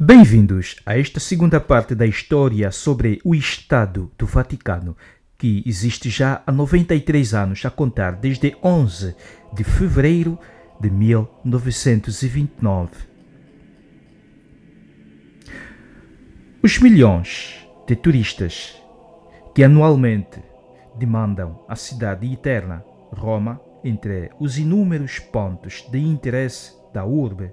Bem-vindos a esta segunda parte da história sobre o Estado do Vaticano, que existe já há 93 anos, a contar desde 11 de fevereiro de 1929. Os milhões de turistas que anualmente demandam a cidade eterna, Roma, entre os inúmeros pontos de interesse da urbe,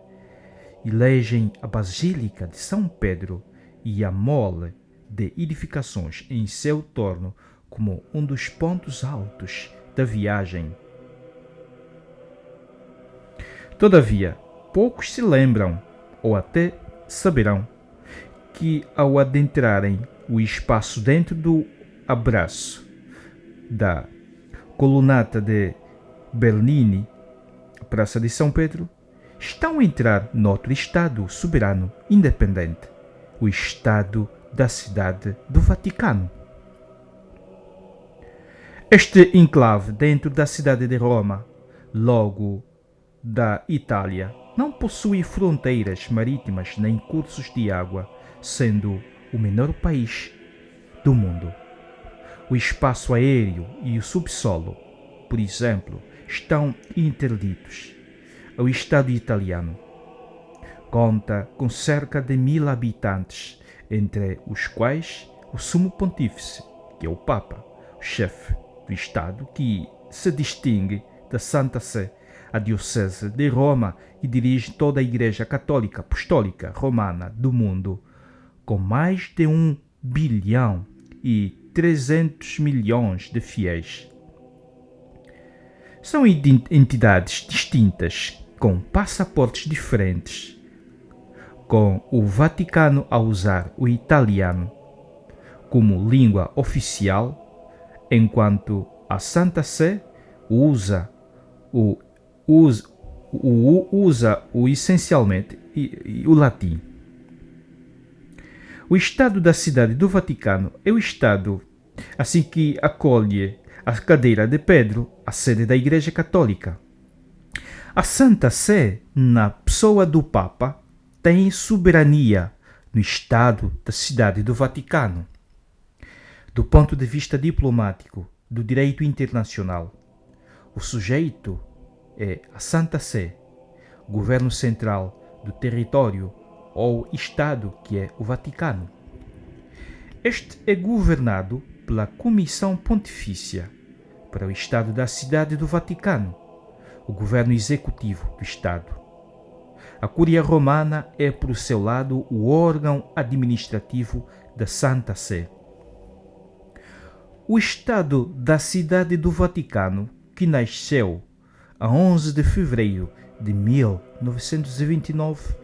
elegem a Basílica de São Pedro e a mole de edificações em seu torno como um dos pontos altos da viagem. Todavia, poucos se lembram, ou até saberão, que ao adentrarem o espaço dentro do abraço da colunata de Bernini, a Praça de São Pedro, estão a entrar noutro Estado soberano independente, o Estado da Cidade do Vaticano. Este enclave dentro da cidade de Roma, logo da Itália, não possui fronteiras marítimas nem cursos de água, sendo o menor país do mundo. O espaço aéreo e o subsolo, por exemplo, estão interditos. O Estado italiano conta com cerca de 1000 habitantes, entre os quais o Sumo Pontífice, que é o Papa, o chefe do Estado, que se distingue da Santa Sé, a Diocese de Roma, e dirige toda a Igreja Católica Apostólica Romana do mundo, com mais de 1 bilhão e 300 milhões de fiéis. São entidades distintas, com passaportes diferentes, com o Vaticano a usar o italiano como língua oficial, enquanto a Santa Sé usa essencialmente o latim. O Estado da Cidade do Vaticano é o Estado assim que acolhe a cadeira de Pedro, a sede da Igreja Católica. A Santa Sé, na pessoa do Papa, tem soberania no Estado da Cidade do Vaticano. Do ponto de vista diplomático do direito internacional, o sujeito é a Santa Sé, o governo central do território ou Estado, que é o Vaticano. Este é governado pela Comissão Pontifícia para o Estado da Cidade do Vaticano, o governo executivo do Estado. A Cúria Romana é, por seu lado, o órgão administrativo da Santa Sé. O Estado da Cidade do Vaticano, que nasceu a 11 de fevereiro de 1929,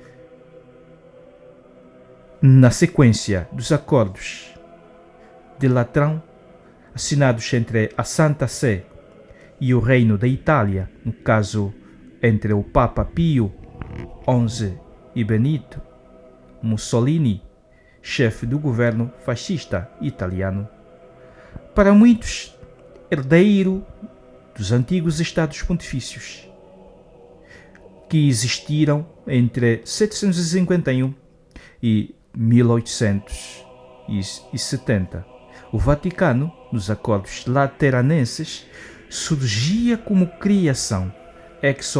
na sequência dos acordos de Latrão, assinados entre a Santa Sé e o Reino da Itália, no caso entre o Papa Pio XI e Benito Mussolini, chefe do governo fascista italiano, para muitos herdeiro dos antigos Estados Pontifícios, que existiram entre 751 e 1870. O Vaticano, nos acordos lateranenses, surgia como criação ex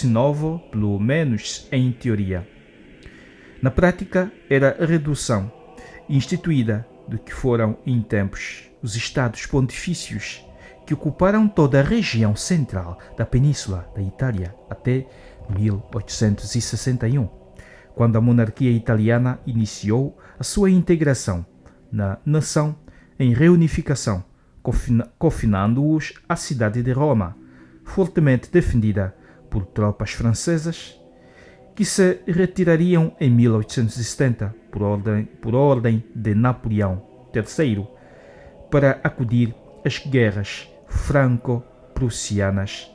novo, pelo menos em teoria. Na prática, era a redução instituída do que foram em tempos os Estados Pontifícios, que ocuparam toda a região central da Península da Itália até 1861, quando a monarquia italiana iniciou a sua integração na nação em reunificação, confinando-os à cidade de Roma, fortemente defendida por tropas francesas, que se retirariam em 1870 por ordem de Napoleão III para acudir às guerras franco-prussianas,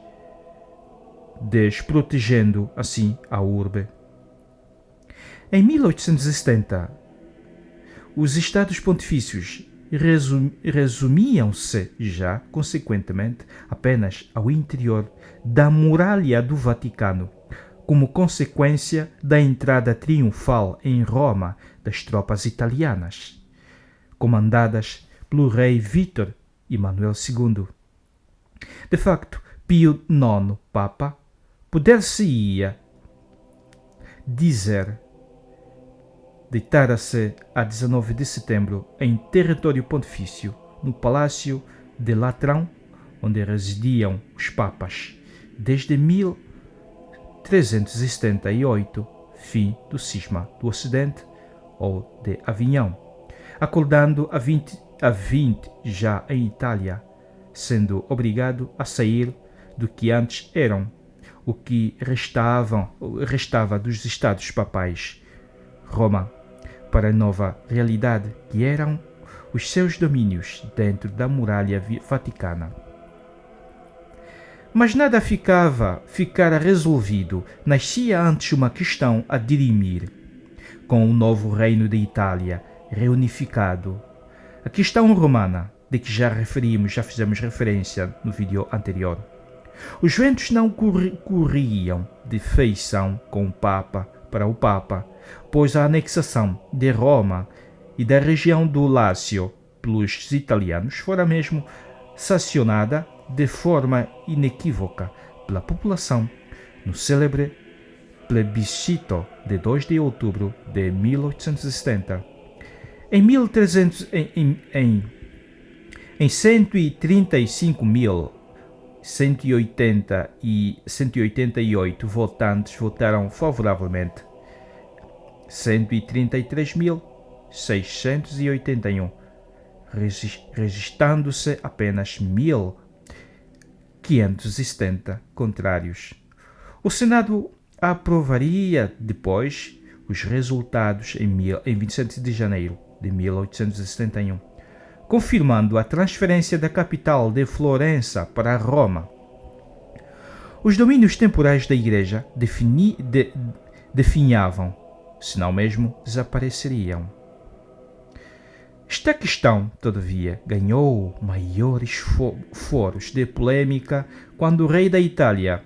desprotegendo assim a urbe. Em 1870, os Estados Pontifícios resumiam-se já, consequentemente, apenas ao interior da muralha do Vaticano, como consequência da entrada triunfal em Roma das tropas italianas, comandadas pelo rei Vítor Emanuel II. De facto, Pio IX, Papa, poder-se-ia dizer, deitara-se a 19 de setembro em território pontifício, no Palácio de Latrão, onde residiam os papas, desde 1378, fim do cisma do Ocidente ou de Avignon, acordando a 20 já em Itália, sendo obrigado a sair do que antes eram, o que restava dos estados papais, Roma, para a nova realidade que eram os seus domínios dentro da muralha vaticana. Mas nada ficara resolvido. Nascia antes uma questão a dirimir, com o novo reino de Itália reunificado. A questão romana, de que já fizemos referência no vídeo anterior. Os ventos não corriam de feição com o Papa para o Papa, pois a anexação de Roma e da região do Lácio pelos italianos fora mesmo sancionada de forma inequívoca pela população no célebre plebiscito de 2 de outubro de 1870. Em 135.188 votantes votaram favoravelmente, 133.681, registrando-se apenas 1.570 contrários. O Senado aprovaria depois os resultados em 27 de janeiro de 1871, confirmando a transferência da capital de Florença para Roma. Os domínios temporais da Igreja definhavam, se não mesmo desapareceriam. Esta questão, todavia, ganhou maiores foros de polêmica quando o rei da Itália,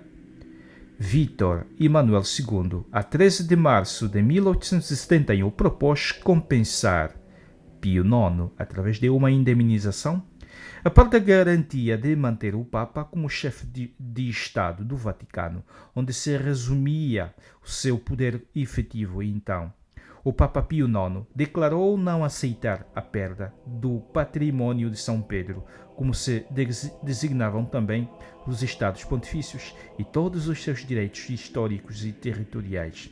Vítor Emanuel II, a 13 de março de 1871, propôs compensar Pio IX, através de uma indemnização, a parte da garantia de manter o Papa como chefe de Estado do Vaticano, onde se resumia o seu poder efetivo. Então, o Papa Pio IX declarou não aceitar a perda do patrimônio de São Pedro, como se designavam também os Estados Pontifícios e todos os seus direitos históricos e territoriais.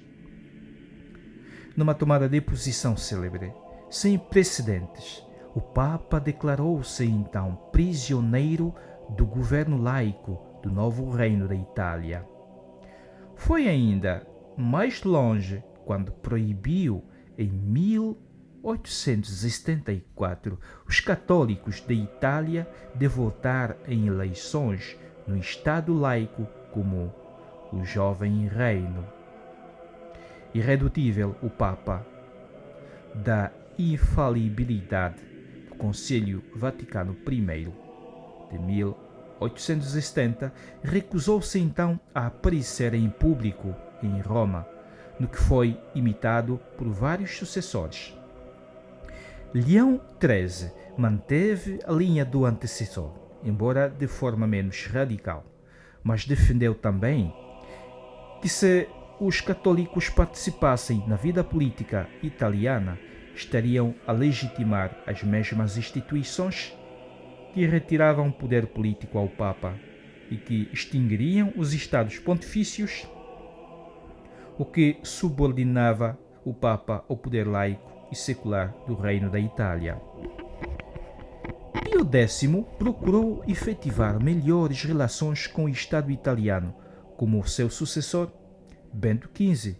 Numa tomada de posição célebre, sem precedentes, o Papa declarou-se então prisioneiro do governo laico do novo reino da Itália. Foi ainda mais longe quando proibiu, em 1874, os católicos da Itália de votar em eleições no Estado laico como o Jovem Reino. Irredutível, o Papa da infalibilidade do Concílio Vaticano I de 1870, recusou-se então a aparecer em público em Roma, no que foi imitado por vários sucessores. Leão XIII manteve a linha do antecessor, embora de forma menos radical, mas defendeu também que se os católicos participassem na vida política italiana, estariam a legitimar as mesmas instituições que retiravam poder político ao Papa e que extinguiriam os Estados Pontifícios, o que subordinava o Papa ao poder laico e secular do Reino da Itália. Pio X procurou efetivar melhores relações com o Estado italiano, como o seu sucessor, Bento XV,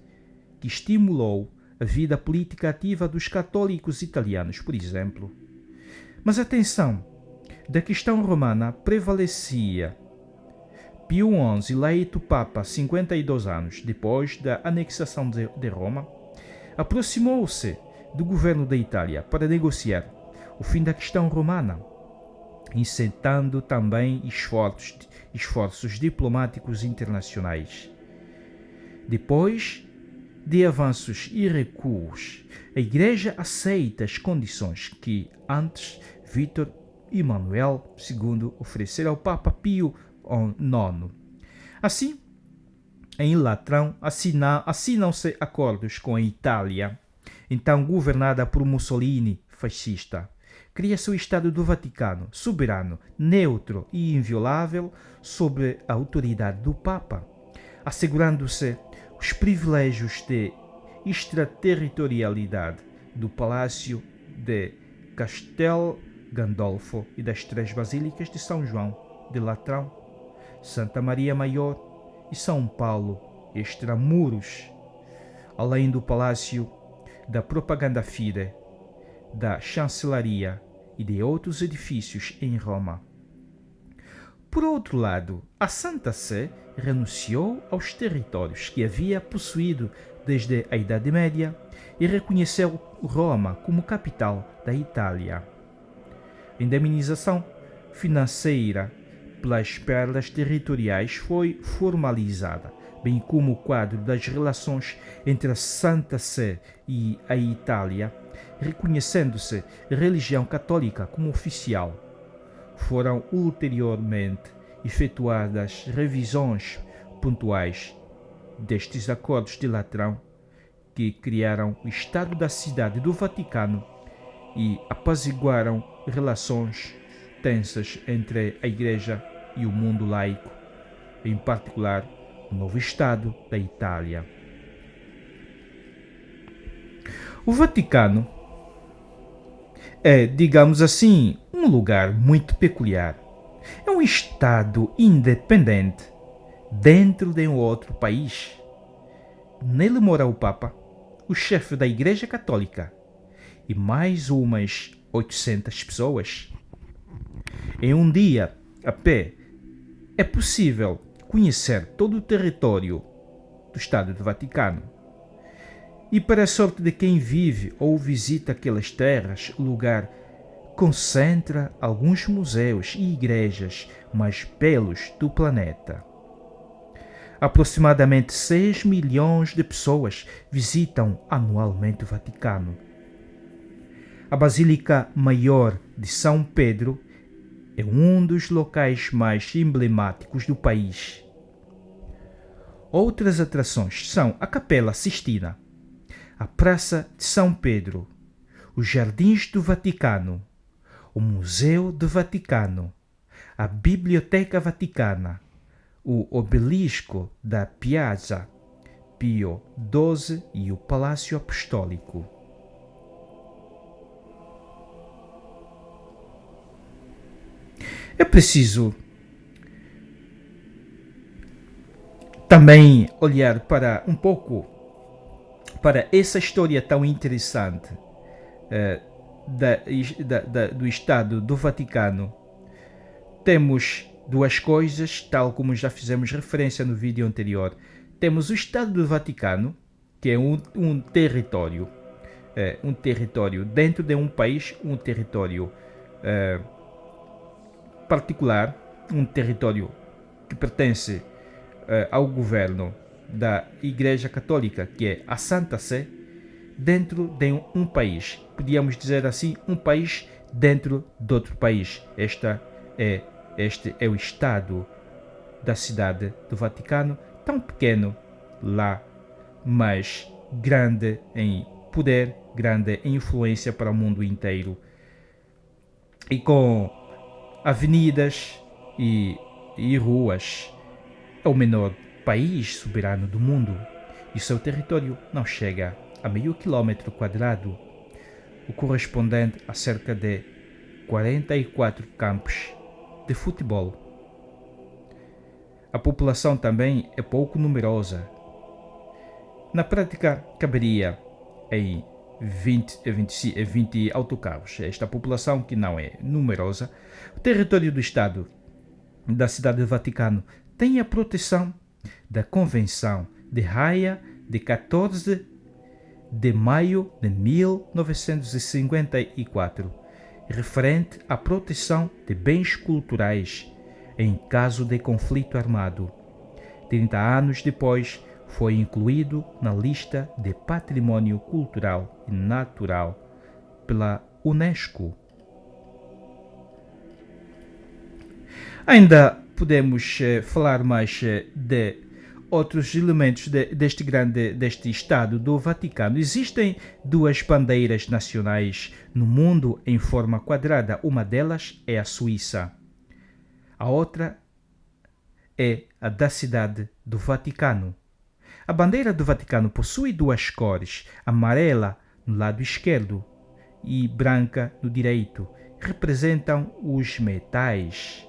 que estimulou a vida política ativa dos católicos italianos, por exemplo. Mas atenção, da questão romana prevalecia. Pio XI, eleito Papa 52 anos depois da anexação de Roma, aproximou-se do governo da Itália para negociar o fim da questão romana, incitando também esforços diplomáticos internacionais. Depois de avanços e recuos, a Igreja aceita as condições que antes Vítor Emanuel II ofereceram ao Papa Pio IX. Assim, em Latrão assinam-se acordos com a Itália, então governada por Mussolini, fascista. Cria-se o Estado do Vaticano, soberano, neutro e inviolável sob a autoridade do Papa, assegurando-se os privilégios de extraterritorialidade do Palácio de Castel Gandolfo e das três basílicas de São João de Latrão, Santa Maria Maior e São Paulo extramuros, além do Palácio da Propaganda Fide, da Chancelaria e de outros edifícios em Roma. Por outro lado, a Santa Sé renunciou aos territórios que havia possuído desde a Idade Média e reconheceu Roma como capital da Itália. A indemnização financeira pelas perdas territoriais foi formalizada, bem como o quadro das relações entre a Santa Sé e a Itália, reconhecendo-se a religião católica como oficial. Foram ulteriormente efetuadas revisões pontuais destes acordos de Latrão, que criaram o Estado da Cidade do Vaticano e apaziguaram relações tensas entre a Igreja e o mundo laico, em particular o novo Estado da Itália. O Vaticano é, digamos assim, um lugar muito peculiar. É um Estado independente dentro de um outro país. Nele mora o Papa, o chefe da Igreja Católica e mais umas 800 pessoas. Em um dia, a pé, é possível conhecer todo o território do Estado do Vaticano. E para a sorte de quem vive ou visita aquelas terras, o lugar concentra alguns museus e igrejas mais belos do planeta. Aproximadamente 6 milhões de pessoas visitam anualmente o Vaticano. A Basílica Maior de São Pedro é um dos locais mais emblemáticos do país. Outras atrações são a Capela Sistina, a Praça de São Pedro, os Jardins do Vaticano, o Museu do Vaticano, a Biblioteca Vaticana, o Obelisco da Piazza Pio XII e o Palácio Apostólico. É preciso também olhar para um pouco para essa história tão interessante do Estado do Vaticano. Temos duas coisas, tal como já fizemos referência no vídeo anterior. Temos o Estado do Vaticano, que é um território dentro de um país, um território particular, um território que pertence ao governo da Igreja Católica, que é a Santa Sé, dentro de um país. Podíamos dizer assim, um país dentro de outro país. Este é o Estado da Cidade do Vaticano, tão pequeno lá, mas grande em poder, grande em influência para o mundo inteiro. E com avenidas e ruas, é o menor país soberano do mundo e seu território não chega a meio quilômetro quadrado, o correspondente a cerca de 44 campos de futebol. A população também é pouco numerosa. Na prática, caberia em 20 autocarros. Esta população, que não é numerosa, o território do Estado da Cidade do Vaticano tem a proteção da Convenção de Haia de 14 de maio de 1954, referente à proteção de bens culturais em caso de conflito armado. 30 anos depois, foi incluído na lista de Patrimônio Cultural e Natural pela Unesco. Ainda podemos falar mais de outros elementos deste Estado do Vaticano. Existem duas bandeiras nacionais no mundo em forma quadrada. Uma delas é a Suíça. A outra é a da Cidade do Vaticano. A bandeira do Vaticano possui duas cores, amarela no lado esquerdo e branca no direito. Representam os metais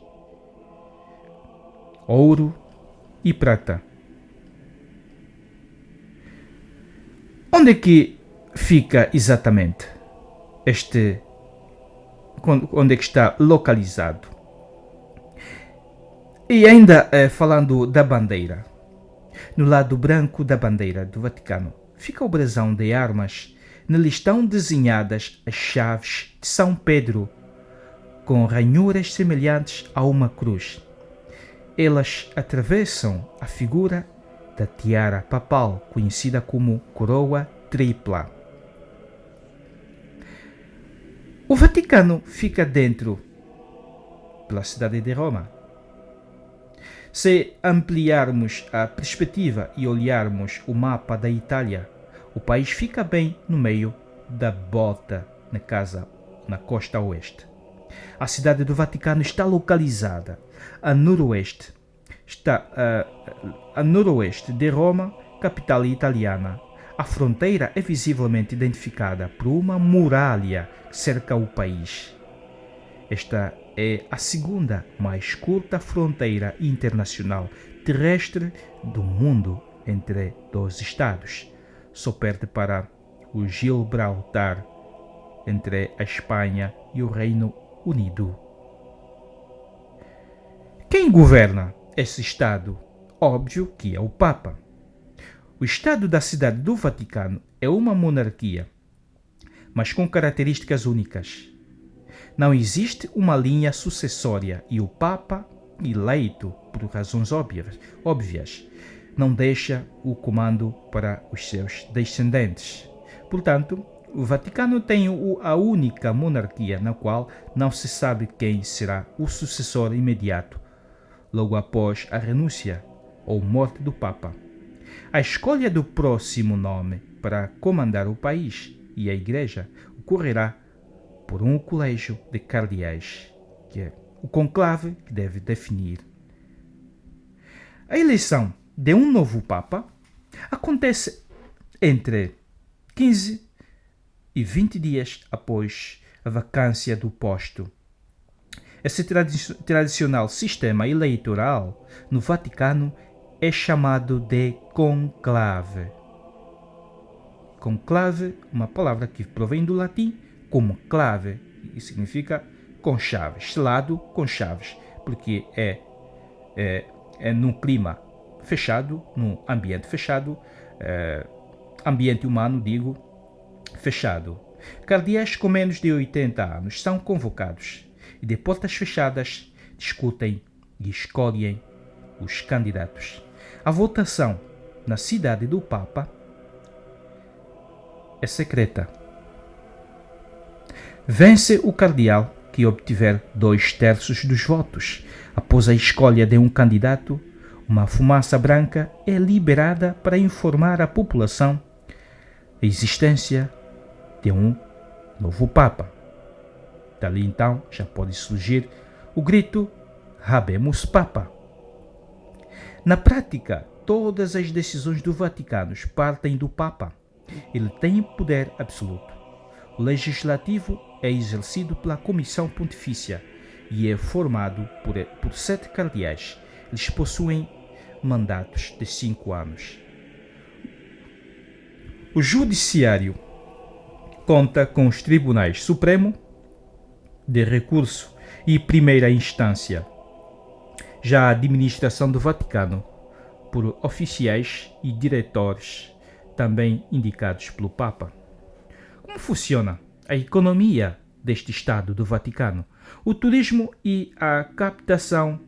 ouro e prata. Onde é que fica exatamente onde é que está localizado? E ainda falando da bandeira, no lado branco da bandeira do Vaticano fica o brasão de armas. Nele estão desenhadas as chaves de São Pedro, com ranhuras semelhantes a uma cruz. Elas atravessam a figura da tiara papal, conhecida como coroa tripla. O Vaticano fica dentro pela cidade de Roma. Se ampliarmos a perspectiva e olharmos o mapa da Itália, o país fica bem no meio da bota na costa oeste. A cidade do Vaticano está localizada a noroeste de Roma, capital italiana. A fronteira é visivelmente identificada por uma muralha que cerca o país. Esta é a segunda mais curta fronteira internacional terrestre do mundo entre dois estados. Só perde para o Gibraltar, entre a Espanha e o Reino Unido. Quem governa esse Estado? Óbvio que é o Papa. O Estado da Cidade do Vaticano é uma monarquia, mas com características únicas. Não existe uma linha sucessória e o Papa, eleito por razões óbvias, não deixa o comando para os seus descendentes. Portanto, o Vaticano tem a única monarquia na qual não se sabe quem será o sucessor imediato, logo após a renúncia ou morte do Papa. A escolha do próximo nome para comandar o país e a Igreja ocorrerá por um colégio de cardeais, que é o conclave que deve definir. A eleição de um novo Papa acontece entre 15 e 20 dias após a vacância do posto. Esse tradicional sistema eleitoral no Vaticano é chamado de conclave. Conclave, uma palavra que provém do latim como clave, e significa com chaves, selado com chaves, porque é num clima fechado, num ambiente fechado, ambiente humano, digo, fechado. Cardeais com menos de 80 anos são convocados e de portas fechadas discutem e escolhem os candidatos. A votação na cidade do Papa é secreta. Vence o cardeal que obtiver 2/3 dos votos. Após a escolha de um candidato, uma fumaça branca é liberada para informar a população a existência de um novo Papa. Dali então já pode surgir o grito Habemus Papa. Na prática, todas as decisões do Vaticano partem do Papa. Ele tem poder absoluto. O legislativo é exercido pela Comissão Pontifícia e é formado por 7 cardeais. Eles possuem mandatos de 5 anos. O Judiciário conta com os Tribunais Supremo, de Recurso e Primeira Instância. Já a administração do Vaticano, por oficiais e diretores, também indicados pelo Papa. Como funciona a economia deste Estado do Vaticano? O turismo e a captação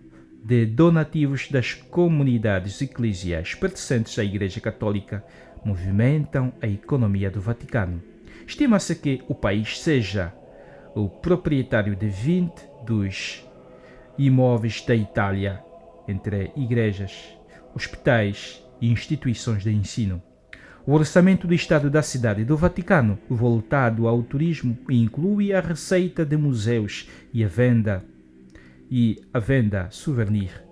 de donativos das comunidades eclesiais pertencentes à Igreja Católica movimentam a economia do Vaticano. Estima-se que o país seja o proprietário de 20 dos imóveis da Itália, entre igrejas, hospitais e instituições de ensino. O orçamento do Estado da Cidade do Vaticano, voltado ao turismo, inclui a receita de museus e a venda souvenir.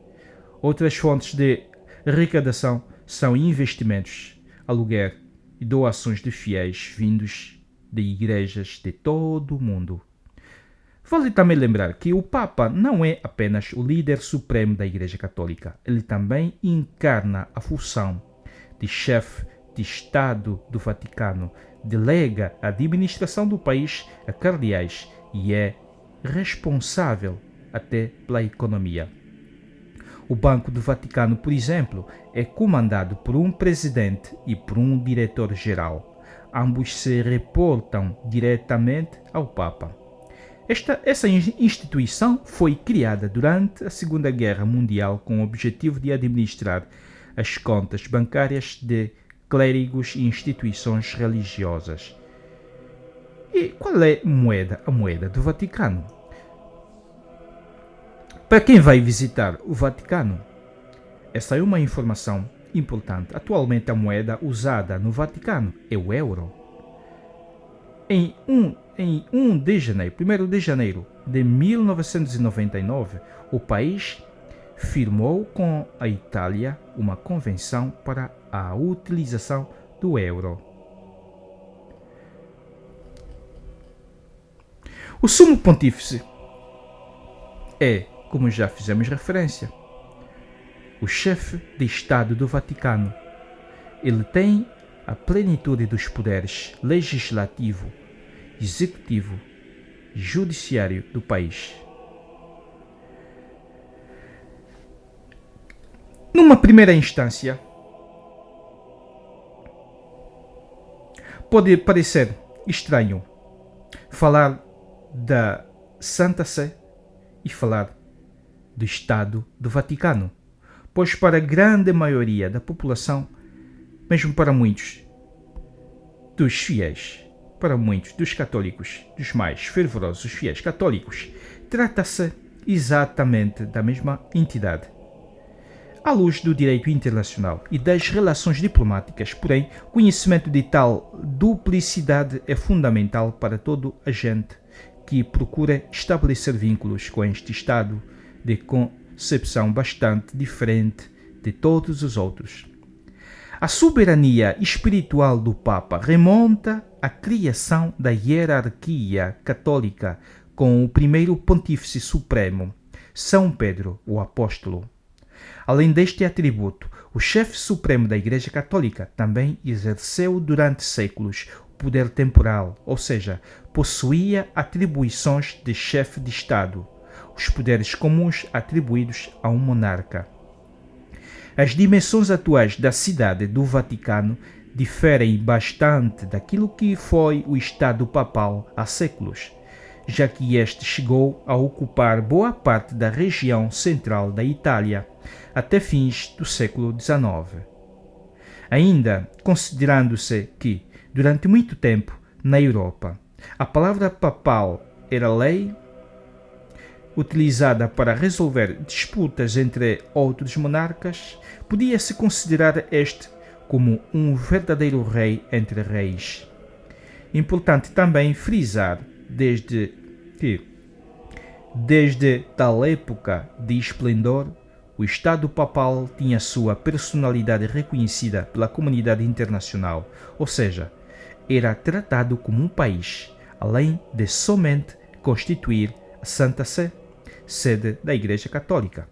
Outras fontes de arrecadação são investimentos, aluguer e doações de fiéis vindos de igrejas de todo o mundo. Vale também lembrar que o Papa não é apenas o líder supremo da Igreja Católica, ele também encarna a função de chefe de Estado do Vaticano, delega a administração do país a cardeais e é responsável até pela economia. O Banco do Vaticano, por exemplo, é comandado por um presidente e por um diretor-geral. Ambos se reportam diretamente ao Papa. Essa instituição foi criada durante a Segunda Guerra Mundial com o objetivo de administrar as contas bancárias de clérigos e instituições religiosas. E qual é a moeda do Vaticano? Para quem vai visitar o Vaticano, essa é uma informação importante. Atualmente a moeda usada no Vaticano é o euro. Em 1 de janeiro de 1999, o país firmou com a Itália uma convenção para a utilização do euro. O Sumo Pontífice é, como já fizemos referência, o chefe de Estado do Vaticano. Ele tem a plenitude dos poderes legislativo, executivo e judiciário do país. Numa primeira instância, pode parecer estranho falar da Santa Sé e falar do Estado do Vaticano, pois para a grande maioria da população, mesmo para muitos dos fiéis, para muitos dos católicos, dos mais fervorosos fiéis católicos, trata-se exatamente da mesma entidade. À luz do direito internacional e das relações diplomáticas, porém, conhecimento de tal duplicidade é fundamental para todo agente que procura estabelecer vínculos com este Estado de concepção bastante diferente de todos os outros. A soberania espiritual do Papa remonta à criação da hierarquia católica com o primeiro Pontífice Supremo, São Pedro, o Apóstolo. Além deste atributo, o chefe supremo da Igreja Católica também exerceu durante séculos o poder temporal, ou seja, possuía atribuições de chefe de Estado, os poderes comuns atribuídos a um monarca. As dimensões atuais da cidade do Vaticano diferem bastante daquilo que foi o Estado papal há séculos, já que este chegou a ocupar boa parte da região central da Itália até fins do século XIX. Ainda considerando-se que, durante muito tempo, na Europa, a palavra papal era lei utilizada para resolver disputas entre outros monarcas, podia-se considerar este como um verdadeiro rei entre reis. Importante também frisar desde tal época de esplendor, o Estado papal tinha sua personalidade reconhecida pela comunidade internacional, ou seja, era tratado como um país, além de somente constituir a Santa Sé, sede da Igreja Católica.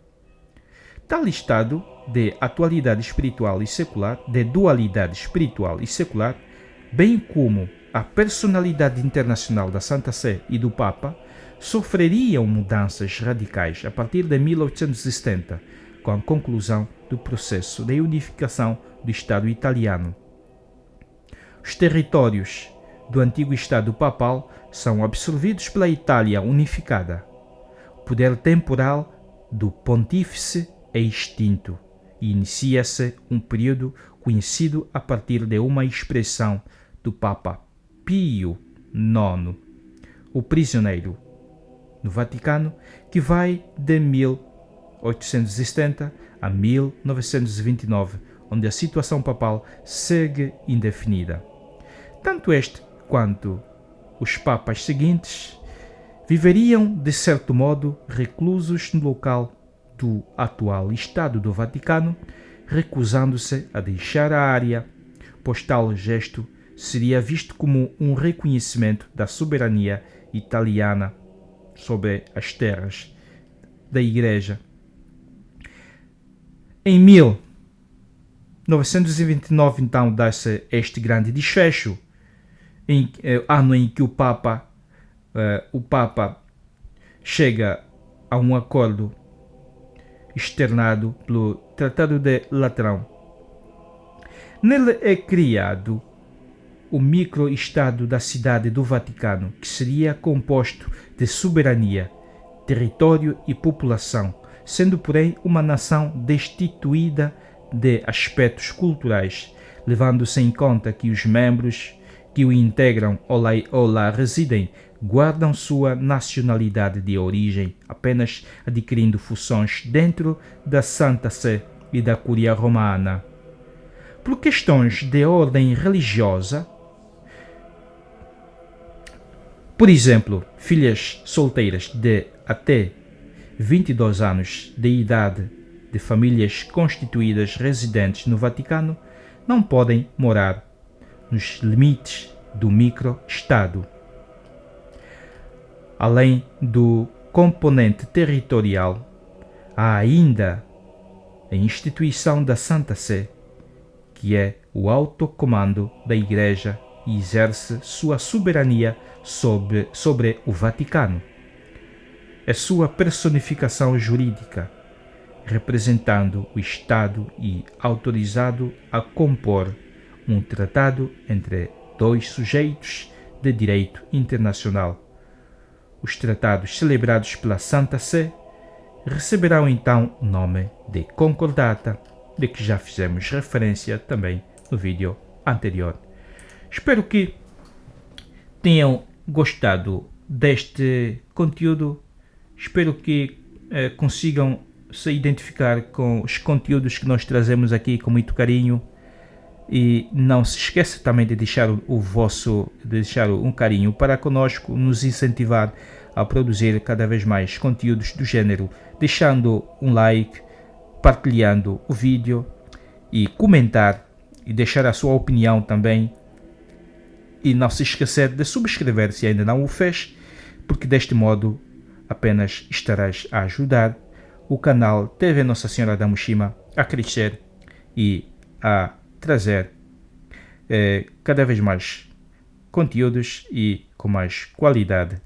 Tal estado de dualidade espiritual e secular, bem como a personalidade internacional da Santa Sé e do Papa, sofreriam mudanças radicais a partir de 1870, com a conclusão do processo de unificação do Estado italiano. Os territórios do antigo Estado papal são absorvidos pela Itália unificada. O poder temporal do pontífice é extinto e inicia-se um período conhecido a partir de uma expressão do Papa Pio IX, o prisioneiro, no Vaticano, que vai de 1870 a 1929, onde a situação papal segue indefinida. Tanto este quanto os papas seguintes viveriam, de certo modo, reclusos no local do atual Estado do Vaticano, recusando-se a deixar a área, pois tal gesto seria visto como um reconhecimento da soberania italiana sobre as terras da Igreja. Em 1929, então, dá-se este grande desfecho, ano em que o Papa chega a um acordo externado pelo Tratado de Latrão. Nele é criado o micro-estado da cidade do Vaticano, que seria composto de soberania, território e população, sendo, porém, uma nação destituída de aspectos culturais, levando-se em conta que os membros que o integram ou lá residem guardam sua nacionalidade de origem, apenas adquirindo funções dentro da Santa Sé e da Curia Romana. Por questões de ordem religiosa, por exemplo, filhas solteiras de até 22 anos de idade de famílias constituídas residentes no Vaticano não podem morar nos limites do micro-estado. Além do componente territorial, há ainda a instituição da Santa Sé, que é o alto comando da Igreja e exerce sua soberania sobre o Vaticano. É sua personificação jurídica, representando o Estado e autorizado a compor um tratado entre dois sujeitos de direito internacional. Os tratados celebrados pela Santa Sé receberão então o nome de Concordata, de que já fizemos referência também no vídeo anterior. Espero que tenham gostado deste conteúdo. Espero que consigam se identificar com os conteúdos que nós trazemos aqui com muito carinho. E não se esqueça também de deixar um carinho para conosco, nos incentivar a produzir cada vez mais conteúdos do gênero, deixando um like, partilhando o vídeo e comentar e deixar a sua opinião também. E não se esquecer de subscrever se ainda não o fez, porque deste modo apenas estarás a ajudar o canal TV Nossa Senhora da Mushima a crescer e a trazer cada vez mais conteúdos e com mais qualidade.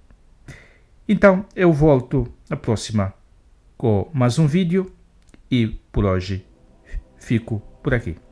Então eu volto na próxima com mais um vídeo e por hoje fico por aqui.